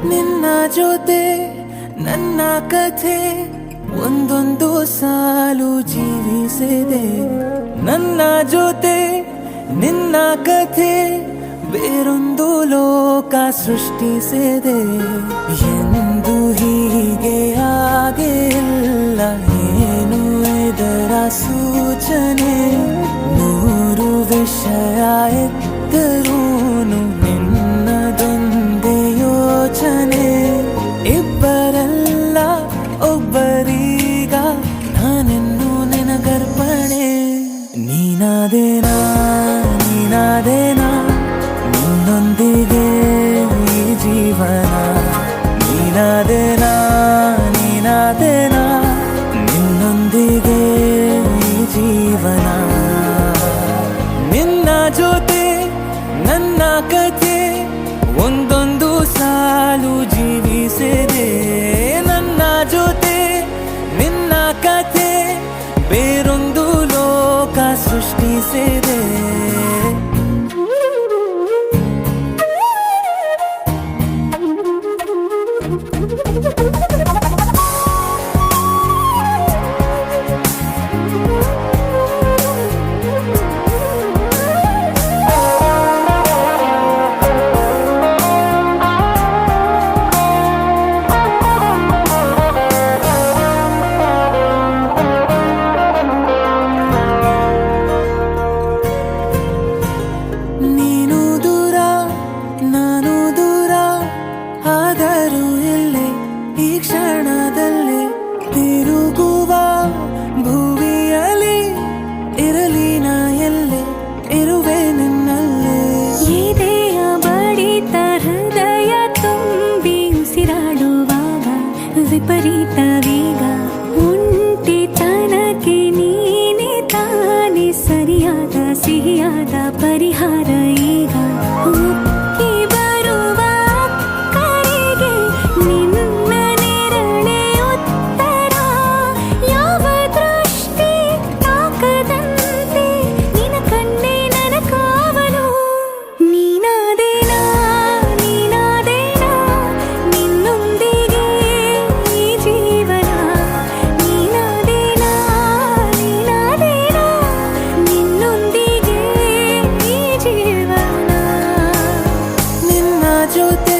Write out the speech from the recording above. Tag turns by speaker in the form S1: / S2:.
S1: ನಿನ್ನ ಜೊತೆ ನನ್ನ ಕಥೆ ಒಂದೊಂದು ಸಾಲು ಜೀವಿಸಿದೆ. ನನ್ನ ಜೊತೆ ನಿನ್ನ ಕಥೆ ಬೇರೊಂದು ಲೋಕ ಸೃಷ್ಟಿಸಿದೆ. ಎಂದು ಹೀಗೆ ಆಗಿಲ್ಲ, ಏನು ಇದರ ಸೂಚನೆ? ನೂರು ವಿಷಯ ಇದ್ದರೂನು ನಿನ್ನದೊಂದೇ ಯೋಚನೆ. ಇಬ್ಬರಲ್ಲ ಒಬ್ಬರೀಗ ನಾನೆನ್ನು ನಿನಗರ್ಪಣೆ. ನೀನಾದೇನಾ ನೀನಾದೇನಾ ನಿನ್ನೊಂದಿಗೆ ಈ ಜೀವನ. ನೀನಾದೇನಾ ನೀನಾದೇನಾ ನಿನ್ನೊಂದಿಗೆ ಈ ಜೀವನ. ನಿನ್ನ ಜೊತೆ ನನ್ನ ಕಥೆ ಒಂದೊಂದು ಸಾಲು ಜೀವಿಸಿದೆ. ನನ್ನ ಜೊತೆ ನಿನ್ನ ಕಥೆ ಬೇರೊಂದು ಲೋಕ ಸೃಷ್ಟಿಸಿದೆ. ಆದರೂ ಇಲ್ಲೇ ಈ ಕ್ಷಣದಲ್ಲಿ ತಿರುಗುವ ಭುವಿಯಲ್ಲಿ ಇರಲಿ ನಾ ಎಲ್ಲೆ ಇರುವೆ ನಿನ್ನಲ್ಲೇ.
S2: ಎದೆಯ ಬಡಿತ ಹೃದಯ ತುಂಬಿ ಉಸಿರಾಡುವಾಗ ವಿಪರೀತ ವೇಗ. ಒಂಟಿತನಕ್ಕೆ ನೀನೆ ತಾನೆ ಸರಿಯಾದ ಸಿಹಿಯಾದ ಪರಿಹಾರ ಈಗ.
S1: ಜೊತೆ